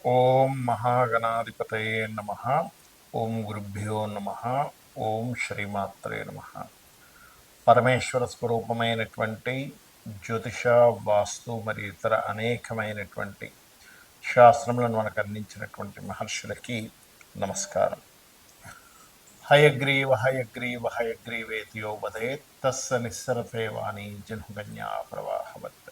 ఓం మహాగణాధిపతయే నమ. ఓం గురుభ్యో నమ. ఓం శ్రీమాత్రే నమ. పరమేశ్వర స్వరూపమైనటువంటి జ్యోతిష, వాస్తు మరియు ఇతర అనేకమైనటువంటి శాస్త్రములను మనకు అందించినటువంటి మహర్షులకి నమస్కారం. హయగ్రీవ హయగ్రీవ హయగ్రీవేతియో వదేత్ తస్స నిస్సరతే వాణి జన్మగన్యా ప్రవాహవత్.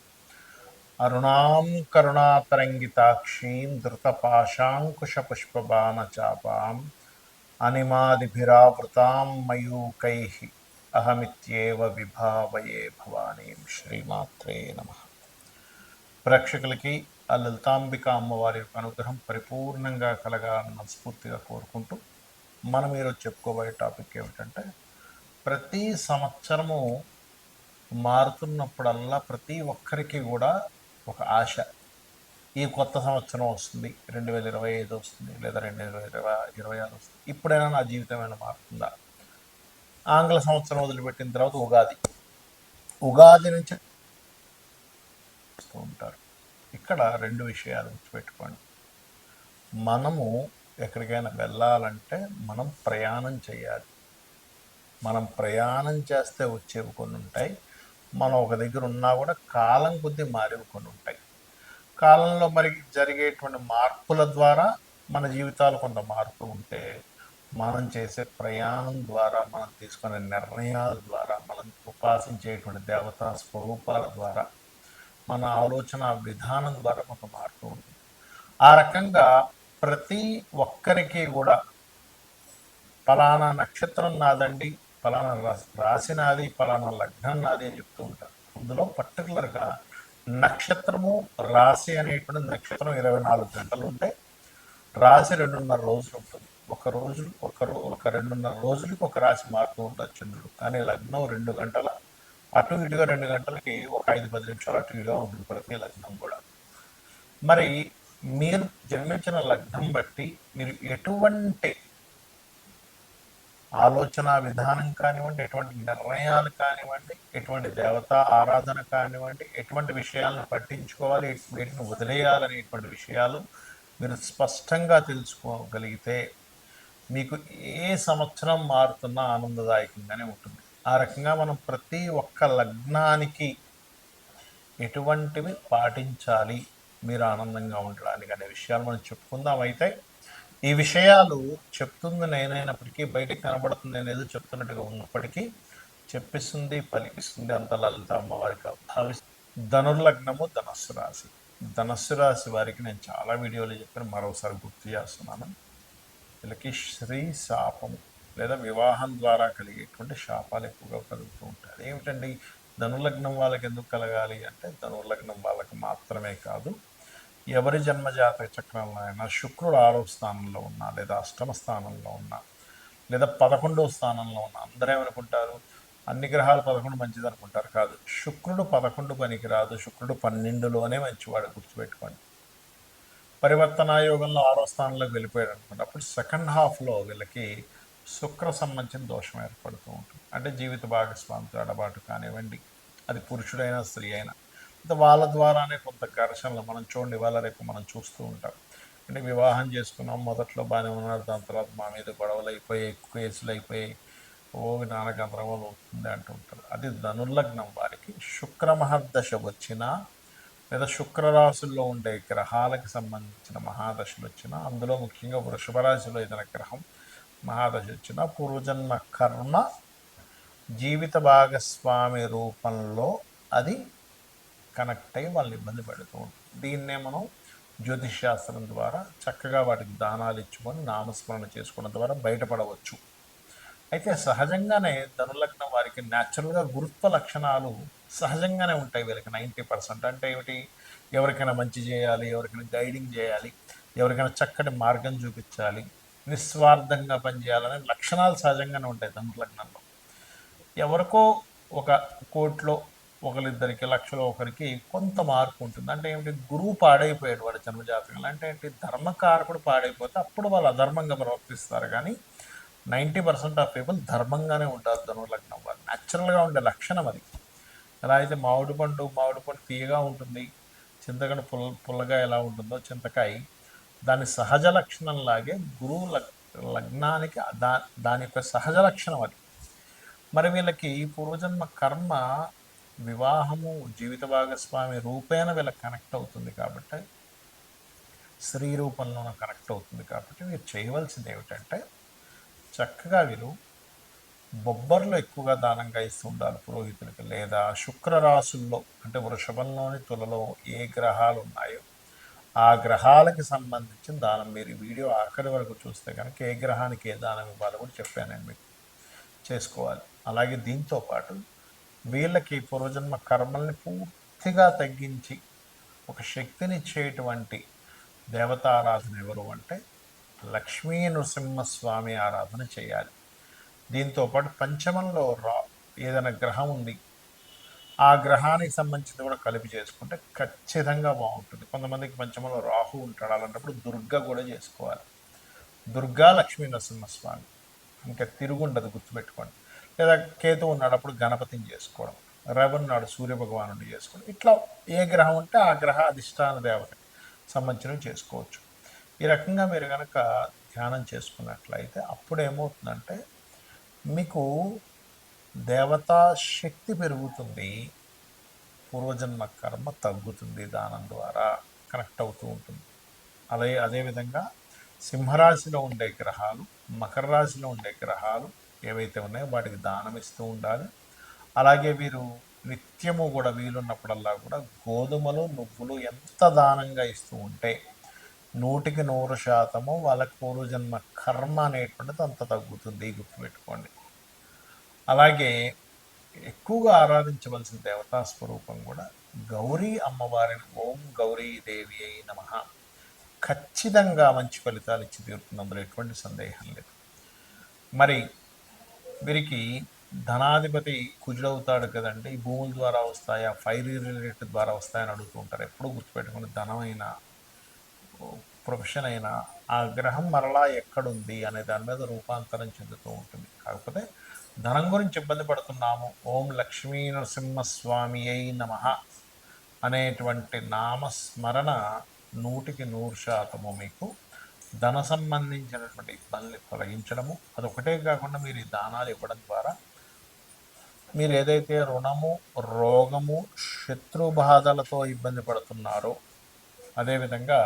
అరుణాం కరుణాతరంగితాక్షీం ధృతపాశాంకుశపుష్పబాణచాపాం అనిమాదిభిరావృతాం మయూకైః అహమిత్యేవ విభావయే భవానీం. శ్రీమాత్రే నమ. ప్రేక్షకులకి ఆ లలితాంబిక అమ్మవారి యొక్క అనుగ్రహం పరిపూర్ణంగా కలగాలని మనస్ఫూర్తిగా కోరుకుంటూ మనం ఈరోజు చెప్పుకోబోయే టాపిక్ ఏమిటంటే, ప్రతి సంవత్సరము మారుతున్నప్పుడల్లా ప్రతి ఒక్కరికి కూడా ఒక ఆశ. ఈ కొత్త సంవత్సరం వస్తుంది, 2025 వస్తుంది, లేదా 2026 వస్తుంది, ఇప్పుడైనా నా జీవితం ఏమైనా మారుతుందా. ఆంగ్ల సంవత్సరం వదిలిపెట్టిన తర్వాత ఉగాది నుంచి ఉంటారు. ఇక్కడ రెండు విషయాలు గుర్తుపెట్టుకోండి. మనము ఎక్కడికైనా వెళ్ళాలంటే మనం ప్రయాణం చేయాలి. మనం ప్రయాణం చేస్తే వచ్చేవి కొన్ని ఉంటాయి, మనం ఒక దగ్గర ఉన్నా కూడా కాలం కొద్దీ మారేవి కొన్ని ఉంటాయి. కాలంలో మరి జరిగేటువంటి మార్పుల ద్వారా మన జీవితాలు కొంత మార్పు ఉంటే, మనం చేసే ప్రయాణం ద్వారా, మనం తీసుకునే నిర్ణయాల ద్వారా, మనం ఉపాసించేటువంటి దేవతా స్వరూపాల ద్వారా, మన ఆలోచన విధానం ద్వారా కొంత మార్పు ఉంటుంది. ఆ రకంగా ప్రతి ఒక్కరికి కూడా ఫలానా నక్షత్రం నాదండి, ఫలానా రాశి నాది, ఫలానా లగ్నం నాది అని చెప్తూ ఉంటారు. అందులో పర్టికులర్గా నక్షత్రము, రాశి అనేటువంటి నక్షత్రం 24 గంటలు ఉంటే, రాశి 2.5 రోజులు ఉంటుంది. ఒక 2.5 రోజులకి ఒక రాశి మారుతూ ఉంటుంది చంద్రుడు. కానీ లగ్నం 2 గంటల అటు ఇటుగా, 2 గంటలకి ఒక 5-10 నిమిషాలు అటు ఇటుగా ఉంటుంది ప్రతి లగ్నం కూడా. మరి మీరు జన్మించిన లగ్నం బట్టి మీరు ఎటువంటి ఆలోచన విధానం కానివ్వండి, ఎటువంటి నిర్ణయాలు కానివ్వండి, ఎటువంటి దేవతా ఆరాధన కానివ్వండి, ఎటువంటి విషయాలను పట్టించుకోవాలి, వీటిని వదిలేయాలనేటువంటి విషయాలు మీరు స్పష్టంగా తెలుసుకోగలిగితే మీకు ఏ సంవత్సరం మారుతున్నా ఆనందదాయకంగానే ఉంటుంది. ఆ రకంగా మనం ప్రతి ఒక్క లగ్నానికి ఎటువంటివి పాటించాలి మీరు ఆనందంగా ఉండడానికి అనే విషయాలు మనం చెప్పుకుందాం. అయితే ఈ విషయాలు చెప్తుంది నేనైనప్పటికీ, బయటకు కనబడుతుంది అనేది చెప్తున్నట్టుగా ఉన్నప్పటికీ, చెప్పిస్తుంది పలికిస్తుంది అంత లలిత అమ్మవారిగా భావిస్తుంది. ధనుర్లగ్నము ధనస్సు రాశి. ధనస్సు రాశి వారికి నేను చాలా వీడియోలు చెప్పాను, మరోసారి గుర్తు చేస్తున్నాను. వీళ్ళకి శ్రీ శాపము లేదా వివాహం ద్వారా కలిగేటువంటి శాపాలు ఎక్కువగా కలుగుతూ ఉంటాయి. అదేమిటండి, ధనుర్లగ్నం వాళ్ళకి ఎందుకు కలగాలి అంటే, ధనుర్లగ్నం వాళ్ళకి మాత్రమే కాదు, ఎవరి జన్మజాతక చక్రంలో అయినా శుక్రుడు 6వ స్థానంలో ఉన్నా, లేదా అష్టమ స్థానంలో ఉన్నా, లేదా 11వ స్థానంలో ఉన్నా, అందరూ ఏమనుకుంటారు, అన్ని గ్రహాలు 11 మంచిది అనుకుంటారు. కాదు, శుక్రుడు 11 పనికిరాదు, శుక్రుడు 12లోనే మంచివాడు, గుర్తుపెట్టుకోండి. పరివర్తనాయోగంలో 6వ స్థానంలోకి వెళ్ళిపోయాడు అనుకోండి, అప్పుడు సెకండ్ హాఫ్లో వీళ్ళకి శుక్ర సంబంధించిన దోషం ఏర్పడుతూ ఉంటుంది. అంటే జీవిత భాగస్వామితో ఎడబాటు కానివ్వండి, అది పురుషుడైనా స్త్రీ అయినా, వాళ్ళ ద్వారానే కొంత ఘర్షణలు మనం చూడండి, వాళ్ళ రేపు మనం చూస్తూ ఉంటాం. అంటే వివాహం చేసుకున్నాం, మొదట్లో బాగానే ఉన్నారు, దాని తర్వాత మా మీద గొడవలు అయిపోయాయి, కేసులు అయిపోయాయి, నాన్నకు గందరగోళం అవుతుంది అంటూ ఉంటారు. అది ధనుర్లగ్నం వారికి శుక్ర మహర్దశ వచ్చినా, లేదా శుక్రరాశుల్లో ఉండే గ్రహాలకు సంబంధించిన మహాదశలు వచ్చినా, అందులో ముఖ్యంగా వృషభ రాశిలో ఏదైనా గ్రహం మహాదశ వచ్చినా, పూర్వజన్మ కర్మ జీవిత భాగస్వామి రూపంలో అది కనెక్ట్ అయ్యి వాళ్ళని ఇబ్బంది పెడుతూ ఉంటుంది. దీన్నే మనం జ్యోతిష్ శాస్త్రం ద్వారా చక్కగా వాటికి దానాలు ఇచ్చుకొని నామస్మరణ చేసుకోవడం ద్వారా బయటపడవచ్చు. అయితే సహజంగానే ధనులగ్నం వారికి న్యాచురల్గా గురుత్వ లక్షణాలు సహజంగానే ఉంటాయి. వీళ్ళకి 90%. అంటే ఏమిటి, ఎవరికైనా మంచి చేయాలి, ఎవరికైనా గైడింగ్ చేయాలి, ఎవరికైనా చక్కటి మార్గం చూపించాలి, నిస్వార్థంగా పనిచేయాలనే లక్షణాలు సహజంగానే ఉంటాయి ధనులగ్నంలో. ఎవరికో ఒక కోట్లో ఒకరిద్దరికి, లక్షలో ఒకరికి కొంత మార్పు ఉంటుంది. అంటే ఏమిటి, గురువు పాడైపోయాడు వాడి జన్మజాతకంలో. అంటే ఏంటి, ధర్మకారకుడు పాడైపోతే అప్పుడు వాళ్ళు అధర్మంగా ప్రవర్తిస్తారు. కానీ 90% ఆఫ్ పీపుల్ ధర్మంగానే ఉంటారు ధనుర్లగ్నం వారు. న్యాచురల్గా ఉండే లక్షణం అది. ఎలా అయితే మామిడి పండు తీయగా ఉంటుంది, చింతకాయ పుల్లగా ఎలా ఉంటుందో, చింతకాయ దాని సహజ లక్షణంలాగే గురువు లగ్నానికి దాని యొక్క సహజ లక్షణం అది. మరి వీళ్ళకి పూర్వజన్మ కర్మ వివాహము జీవిత భాగస్వామి రూపేణ వీళ్ళకి కనెక్ట్ అవుతుంది కాబట్టి, స్త్రీ రూపంలోనూ కనెక్ట్ అవుతుంది కాబట్టి మీరు చేయవలసింది ఏమిటంటే చక్కగా వీరు బొబ్బర్లు ఎక్కువగా దానంగా ఇస్తూ ఉండాలి పురోహితులకి. లేదా శుక్రరాశుల్లో అంటే వృషభంలోని తులలో ఏ గ్రహాలు ఉన్నాయో ఆ గ్రహాలకి సంబంధించిన దానం. మీరు ఈ వీడియో ఆఖరి వరకు చూస్తే కనుక ఏ గ్రహానికి ఏ దానం ఇవ్వాలో కూడా చెప్పానండి మీకు, చేసుకోవాలి. అలాగే దీంతో పాటు వీళ్ళకి పూర్వజన్మ కర్మల్ని పూర్తిగా తగ్గించి ఒక శక్తినిచ్చేటువంటి దేవతారాధన ఎవరు అంటే లక్ష్మీ నృసింహస్వామి ఆరాధన చేయాలి. దీంతోపాటు పంచమంలో ఏదైనా గ్రహం ఉంది, ఆ గ్రహానికి సంబంధించి కూడా కలిపి చేసుకుంటే ఖచ్చితంగా బాగుంటుంది. కొంతమందికి పంచమంలో రాహు ఉంటాడు, అలాంటప్పుడు దుర్గా కూడా చేసుకోవాలి. దుర్గా లక్ష్మీ నరసింహస్వామి, ఇంకా తిరుగుండదు, గుర్తుపెట్టుకోండి. లేదా కేతు ఉన్నాడు అప్పుడు గణపతిని చేసుకోవడం, రవి ఉన్నాడు సూర్యభగవానుడిని చేసుకోవడం. ఇట్లా ఏ గ్రహం ఉంటే ఆ గ్రహ అధిష్టాన దేవతకి సంబంధించినవి చేసుకోవచ్చు. ఈ రకంగా మీరు కనుక ధ్యానం చేసుకున్నట్లయితే అప్పుడు ఏమవుతుందంటే మీకు దేవతా శక్తి పెరుగుతుంది, పూర్వజన్మ కర్మ తగ్గుతుంది, దానం ద్వారా కనెక్ట్ అవుతూ ఉంటుంది. అదేవిధంగా సింహరాశిలో ఉండే గ్రహాలు, మకర రాశిలో ఉండే గ్రహాలు ఏవైతే ఉన్నాయో వాటికి దానం ఇస్తూ ఉండాలి. అలాగే వీరు నిత్యము కూడా వీలున్నప్పుడల్లా కూడా గోధుమలు నువ్వులు ఎంత దానంగా ఇస్తూ ఉంటే 100% వాళ్ళకి పూర్వజన్మ కర్మ అనేటువంటిది అంత తగ్గుతుంది, గుర్తుపెట్టుకోండి. అలాగే ఎక్కువగా ఆరాధించవలసిన దేవతా స్వరూపం కూడా గౌరీ అమ్మవారిని. ఓం గౌరీ దేవి అయి నమః. ఖచ్చితంగా మంచి ఫలితాలు ఇచ్చి తీరుతుంది, అందులో ఎటువంటి సందేహం లేదు. మరి వీరికి ధనాధిపతి కుజుడవుతాడు కదండి. ఈ భూముల ద్వారా వస్తాయా, ఫైర్ రిలేటెడ్ ద్వారా వస్తాయని అడుగుతూ ఉంటారు. ఎప్పుడు గుర్తుపెట్టుకుని ధనమైన ప్రొఫెషన్ అయినా ఆ గ్రహం మరలా ఎక్కడుంది అనే దాని మీద రూపాంతరం చెందుతూ ఉంటుంది. కాకపోతే ధనం గురించి ఇబ్బంది పడుతున్నాము, ఓం లక్ష్మీ నరసింహస్వామి అయి నమః అనేటువంటి నామస్మరణ 100% మీకు ధన సంబంధించినటువంటి ఇబ్బందులు తొలగించడము. అదొకటే కాకుండా మీరు ఈ దానాలు ఇవ్వడం ద్వారా మీరు ఏదైతే రుణము, రోగము, శత్రు బాధలతో ఇబ్బంది పడుతున్నారో, అదేవిధంగా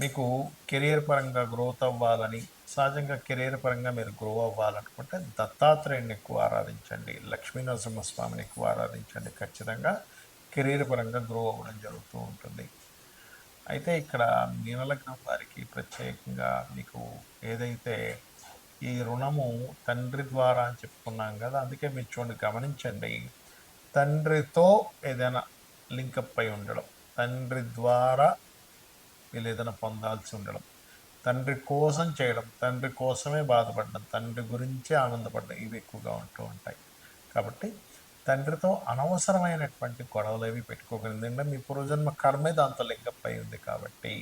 మీకు కెరీర్ పరంగా గ్రోత్ అవ్వాలని, సహజంగా కెరీర్ పరంగా మీరు గ్రో అవ్వాలనుకుంటే దత్తాత్రేయుని ఎక్కువ ఆరాధించండి, లక్ష్మీ నరసింహస్వామిని ఎక్కువ ఆరాధించండి. ఖచ్చితంగా కెరీర్ పరంగా గ్రో అవ్వడం జరుగుతూ ఉంటుంది. అయితే ఇక్కడ మీనలగ్నం వారికి ప్రత్యేకంగా మీకు ఏదైతే ఈ రుణము తండ్రి ద్వారా అని చెప్పుకున్నాం కదా, అందుకే మీరు చూడండి, గమనించండి, తండ్రితో ఏదైనా లింకప్ అయి ఉండడం, తండ్రి ద్వారా వీళ్ళు ఏదైనా పొందాల్సి ఉండడం, తండ్రి కోసం చేయడం, తండ్రి కోసమే బాధపడడం, తండ్రి గురించే ఆనందపడడం, ఇవి ఎక్కువగా ఉంటూ ఉంటాయి. కాబట్టి తండ్రితో అనవసరమైనటువంటి గొడవలు ఏవి పెట్టుకోగలిగింది. ఎందుకంటే మీ పూర్వజన్మ కర్మే దాంతో లింకప్ అయి ఉంది కాబట్టి